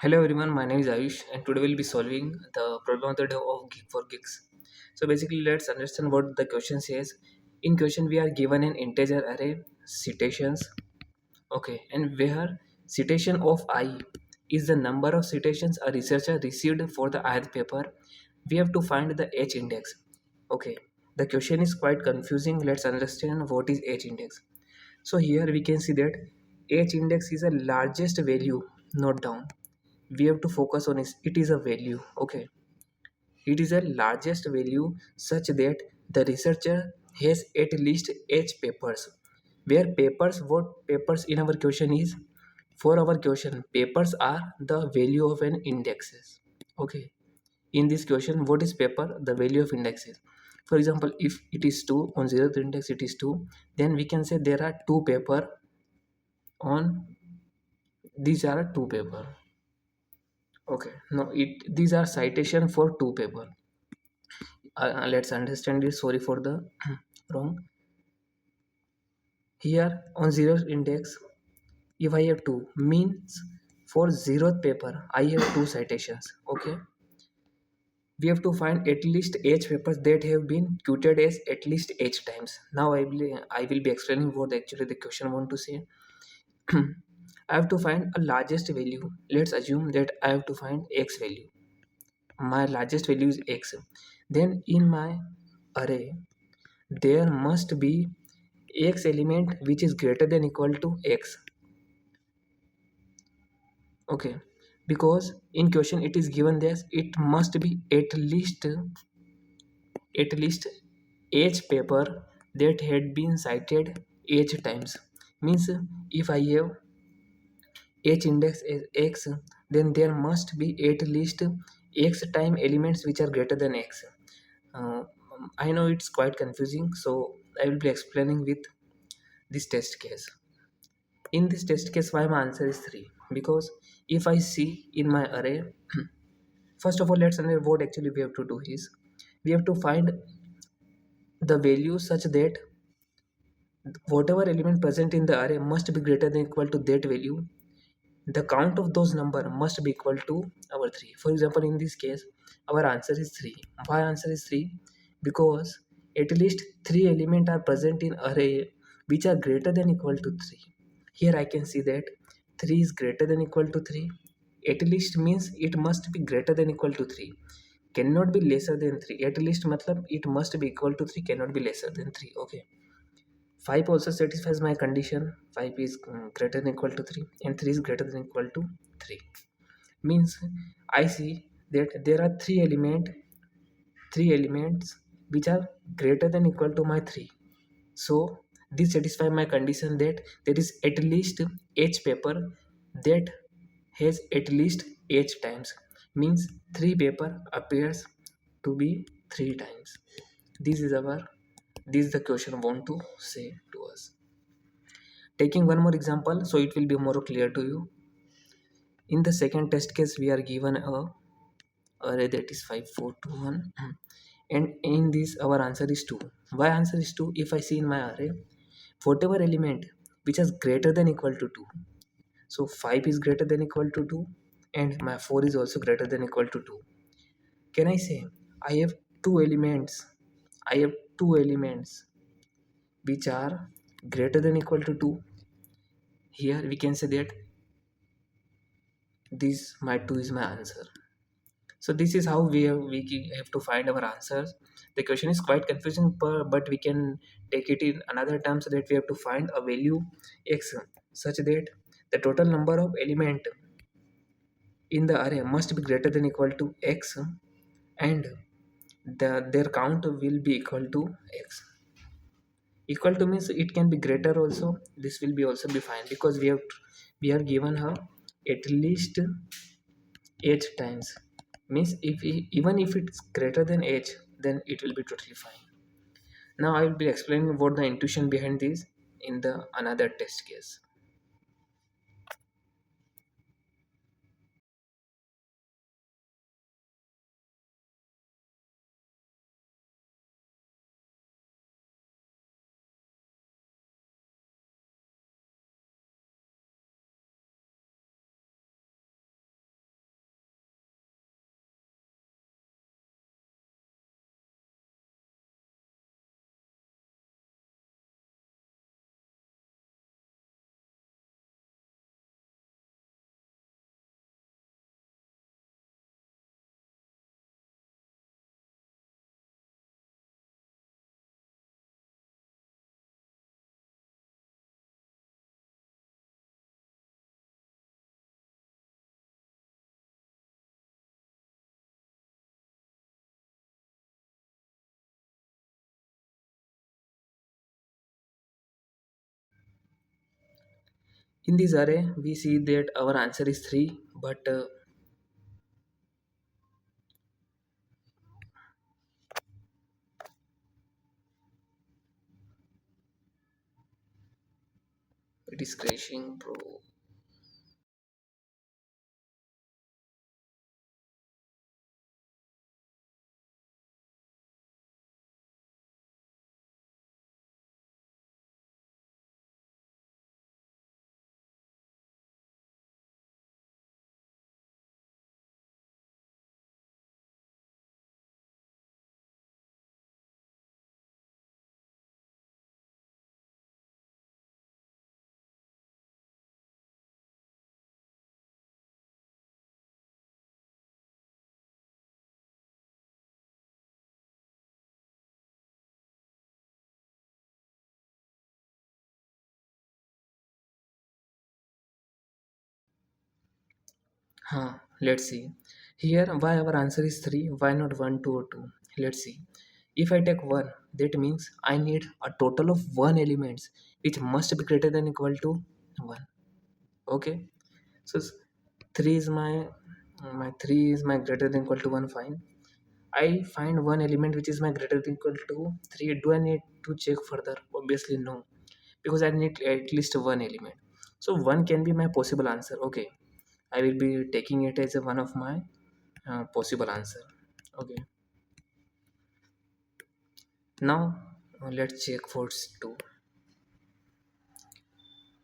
Hello everyone, my name is Ayush and today we'll be solving the problem of the day of Geek for Geeks. So basically let's understand what the question says. In question we are given an integer array citations, okay, and where citation of I is the number of citations a researcher received for the ith paper. We have to find the H index. Okay, the question is quite confusing. Let's understand what is H index. So here we can see that H index is the largest value. Note down, we have to focus on is it is a value. Okay, it is a largest value such that the researcher has at least H papers. Where papers, what papers in our question is, for our question papers are the value of an indexes. Okay, in this question what is paper? The value of indexes. For example, if it is 2 on 0th index, it is 2, then we can say there are two paper on, these are two paper. Okay, no, it these are citation for two paper. Let's understand it. Sorry for the wrong. Here on zeroth index, if I have two, means for zeroth paper I have two citations. Okay, we have to find at least H papers that have been quoted as at least H times. Now I will be explaining what actually the question want to say. I have to find a largest value. Let's assume that I have to find X value. My largest value is X. Then in my array there must be X element which is greater than equal to X. Okay, because in question it is given this, it must be at least H paper that had been cited H times. Means if I have H index as X, then there must be at least X time elements which are greater than X. uh, I know it's quite confusing, so I will be explaining with this test case. In this test case, why my answer is 3? Because if I see in my array, first of all, let's understand what actually we have to do is, we have to find the value such that whatever element present in the array must be greater than equal to that value. The count of those number must be equal to our 3. For example, in this case our answer is 3. Why answer is 3? Because at least 3 elements are present in array which are greater than equal to 3. Here I can see that 3 is greater than equal to 3. At least means it must be greater than equal to 3, cannot be lesser than 3. At least matlab it must be equal to 3, cannot be lesser than 3. Okay, 5 also satisfies my condition. 5 is greater than equal to 3 and 3 is greater than equal to 3. Means I see that there are three elements which are greater than equal to my 3. So this satisfies my condition that there is at least H paper that has at least H times. Means 3 paper appears to be 3 times. This is the question want to say to us. Taking one more example so it will be more clear to you. In the second test case we are given a array that is 5 4 2 1, and in this our answer is 2. Why answer is 2? If I see in my array whatever element which is greater than equal to 2, so 5 is greater than equal to 2 and my 4 is also greater than equal to 2. Can I say I have two elements which are greater than equal to 2? Here we can say that this my 2 is my answer. So this is how we have to find our answers. The question is quite confusing, but we can take it in another term, so that we have to find a value X such that the total number of element in the array must be greater than equal to X, and their count will be equal to X. Equal to means it can be greater also. This will be also be fine, because we have given her at least H times. Means even if it's greater than H, then it will be totally fine. Now I will be explaining what the intuition behind this in the another test case. In this array we see that our answer is 3, but it is crashing, bro. Let's see. Here, why our answer is 3, why not 1, 2, or 2? Let's see. If I take 1, that means I need a total of 1 elements which must be greater than equal to 1. Okay. So 3 is my 3 is my greater than equal to 1, fine. I find one element which is my greater than equal to 3. Do I need to check further? Obviously no, because I need at least one element. So 1 can be my possible answer. Okay, I will be taking it as a one of my possible answer. Okay, now let's check for 2.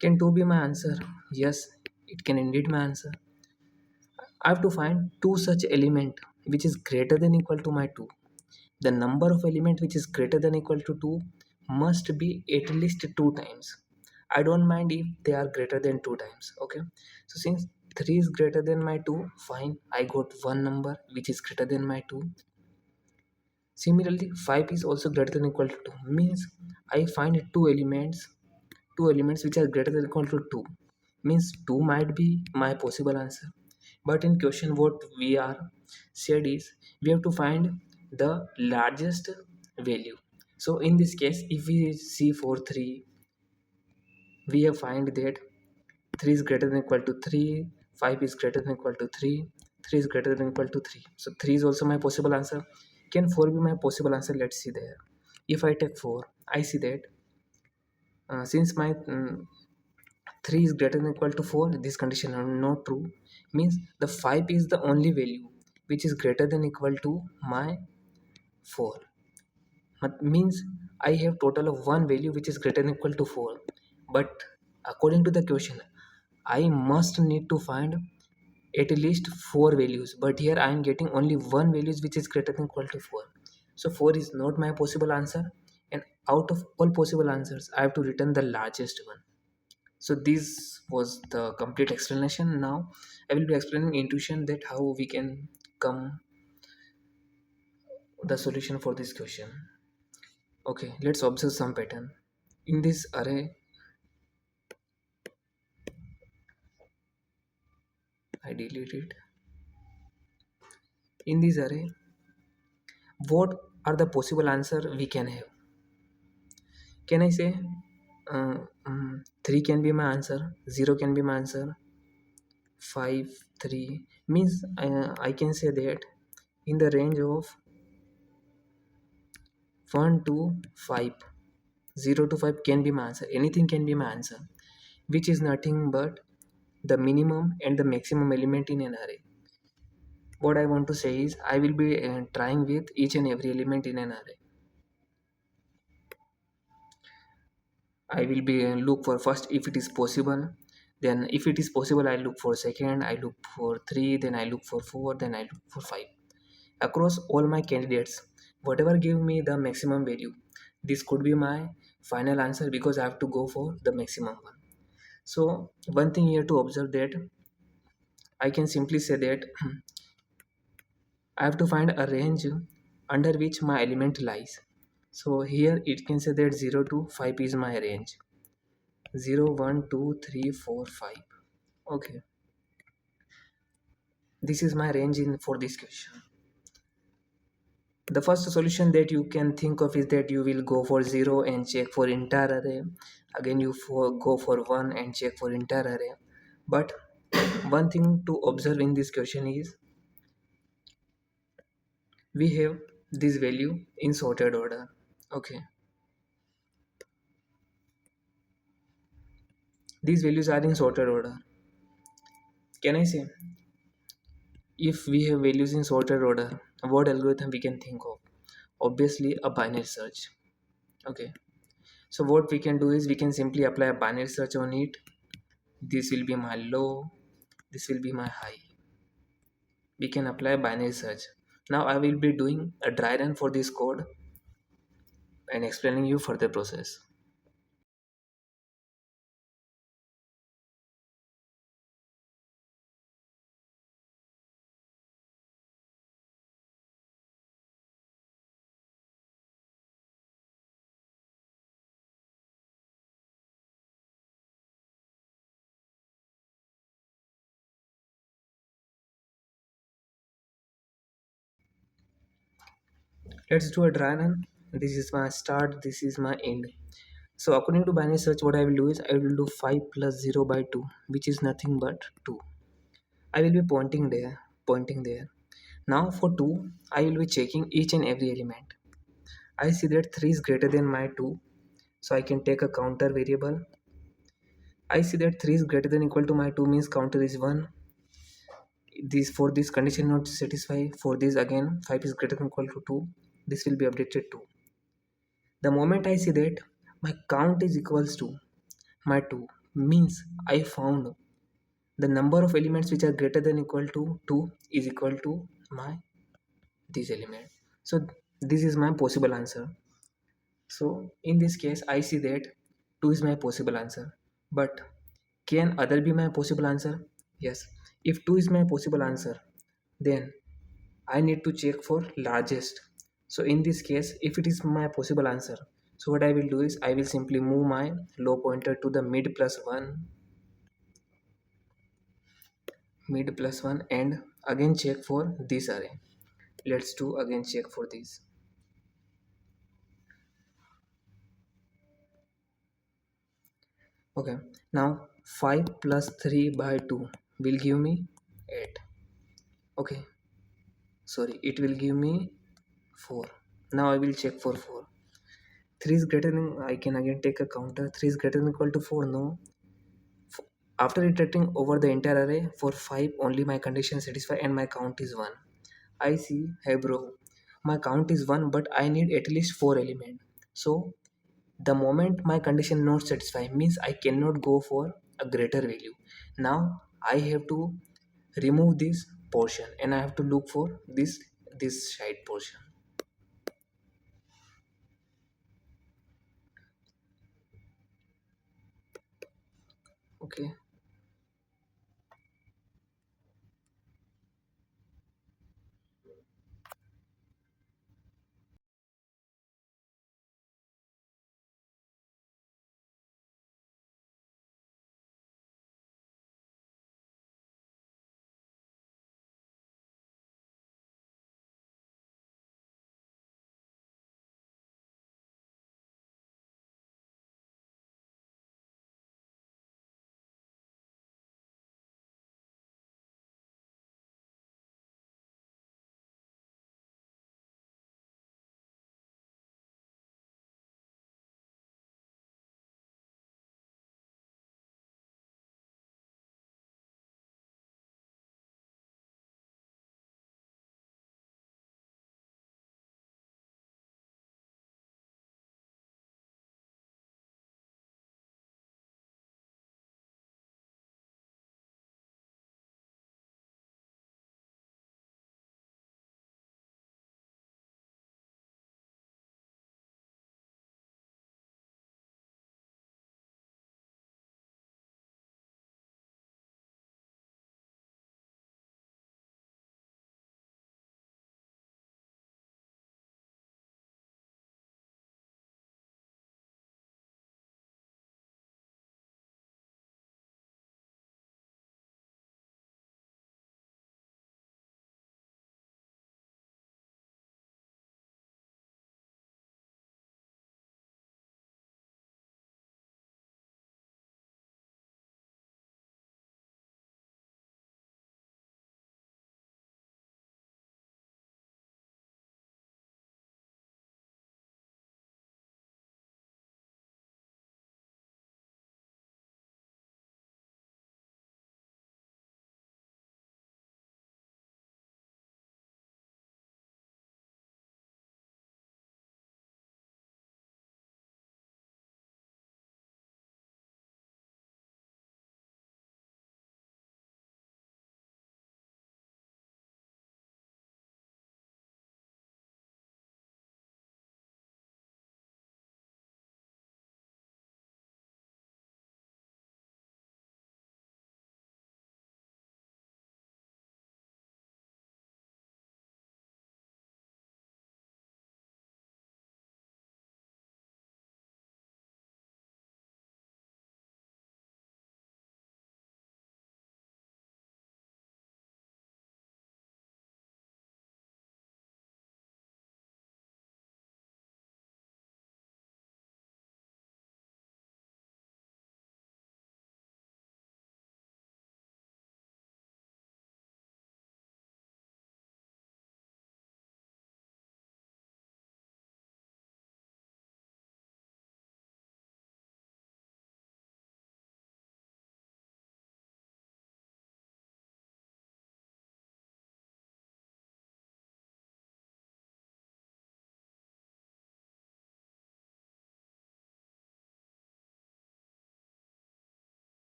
Can 2 be my answer? Yes, it can indeed my answer. I have to find two such element which is greater than equal to my 2. The number of element which is greater than equal to 2 must be at least 2 times. I don't mind if they are greater than 2 times. Okay, so since 3 is greater than my 2, fine, I got one number which is greater than my 2. Similarly, 5 is also greater than equal to 2, means I find two elements which are greater than equal to 2, means 2 might be my possible answer. But in question what we are said is we have to find the largest value. So in this case, if we see for 3, we have find that 3 is greater than equal to 3, 5 is greater than equal to 3, 3 is greater than equal to 3. So 3 is also my possible answer. Can 4 be my possible answer? Let's see there. If I take 4, I see that since my 3 is greater than equal to 4, this condition are not true, means the 5 is the only value which is greater than equal to my 4. Means I have total of one value which is greater than equal to 4, but according to the question I must need to find at least 4 values, but here I am getting only one values which is greater than equal to 4. So 4 is not my possible answer, and out of all possible answers I have to return the largest one. So this was the complete explanation. Now I will be explaining intuition, that how we can come the solution for this question. Okay, let's observe some pattern. In this array, I delete it. In this array, what are the possible answer we can have? Can I say 3 can be my answer, 0 can be my answer, 5, 3, means I can say that in the range of 1 to 5, 0 to 5 can be my answer. Anything can be my answer, which is nothing but the minimum and the maximum element in an array. What I want to say is I will be trying with each and every element in an array. I will be look for first if it is possible, then if it is possible I look for second, I look for 3, then I look for 4, then I look for 5. Across all my candidates, whatever give me the maximum value, this could be my final answer, because I have to go for the maximum one. So one thing here to observe, that I can simply say that I have to find a range under which my element lies. So here it can say that 0 to 5 is my range. 0, 1, 2, 3, 4, 5. Okay. This is my range in for this question. The first solution that you can think of is that you will go for 0 and check for entire array. Again you go for 1 and check for entire array. But one thing to observe in this question is we have this value in sorted order. Okay, these values are in sorted order. Can I say, if we have values in sorted order, what algorithm we can think of? Obviously a binary search. Okay, so what we can do is we can simply apply a binary search on it. This will be my low, this will be my high. We can apply binary search. Now I will be doing a dry run for this code and explaining you further process. Let's do a dry run. This is my start, this is my end. So according to binary search, what I will do is I will do 5 plus 0 by 2, which is nothing but 2. I will be pointing there. Now for 2, I will be checking each and every element. I see that 3 is greater than my 2, so I can take a counter variable. I see that 3 is greater than equal to my 2 means counter is 1. This, for this condition not satisfy, for this again 5 is greater than equal to 2, this will be updated to. The moment I see that my count is equals to my 2 means I found the number of elements which are greater than equal to 2 is equal to my this element. So this is my possible answer. So in this case I see that 2 is my possible answer. But can other be my possible answer? Yes. If 2 is my possible answer, then I need to check for largest. So in this case, if it is my possible answer, so what I will do is I will simply move my low pointer to the mid plus 1 and again check for this array. Let's do again check for this. Okay, now 5 plus 3 by 2 will give me 8. Okay, sorry, it will give me 4. Now I will check for 4. 3 is greater than, I can again take a counter. 3 is greater than equal to 4. No, after iterating over the entire array for 5 only my condition satisfy and my count is 1. I see, hey bro, my count is 1 but I need at least 4 element. So the moment my condition not satisfy means I cannot go for a greater value. Now I have to remove this portion and I have to look for this side portion. Okay.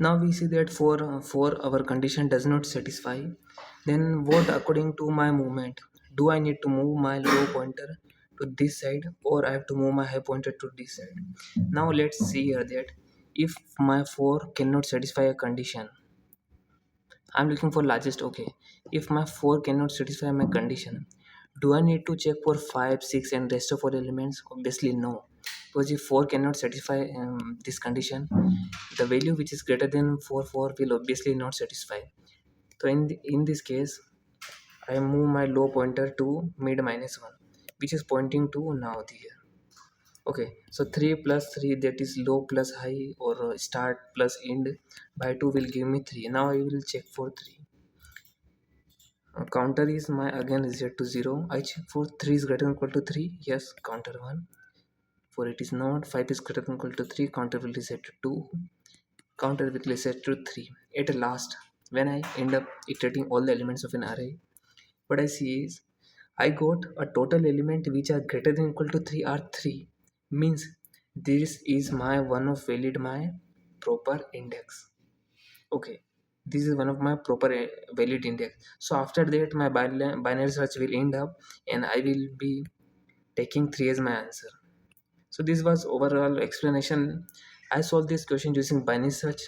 Now we see that for our condition does not satisfy, then what according to my movement, do I need to move my low pointer to this side or I have to move my high pointer to this side? Now let's see here that if my 4 cannot satisfy a condition, I'm looking for largest. Okay, if my 4 cannot satisfy my condition, do I need to check for 5, 6 and rest of all elements? Obviously no, because if 4 cannot satisfy this condition, the value which is greater than 4 will obviously not satisfy. So in this case, I move my low pointer to mid minus 1, which is pointing to now here. Okay, so 3 plus 3, that is low plus high or start plus end by 2 will give me 3. Now I will check for 3. Counter is my again reset to 0. I check for 3 is greater than equal to 3. Yes, counter 1. For it is not. 5 is greater than equal to 3. Counter will reset to 2. Counter will reset to 3. At last, when I end up iterating all the elements of an array, what I see is I got a total element which are greater than equal to 3 are 3. Means this is my one of valid my proper index. Okay, this is one of my proper valid index. So after that my binary search will end up and I will be taking 3 as my answer. So this was overall explanation. I solved this question using binary search.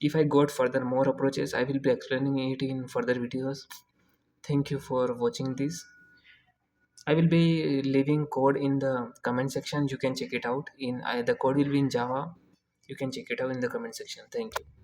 If I got further more approaches, I will be explaining it in further videos. Thank you for watching this. I will be leaving code in the comment section. You can check it out. The code will be in Java. You can check it out in the comment section. Thank you.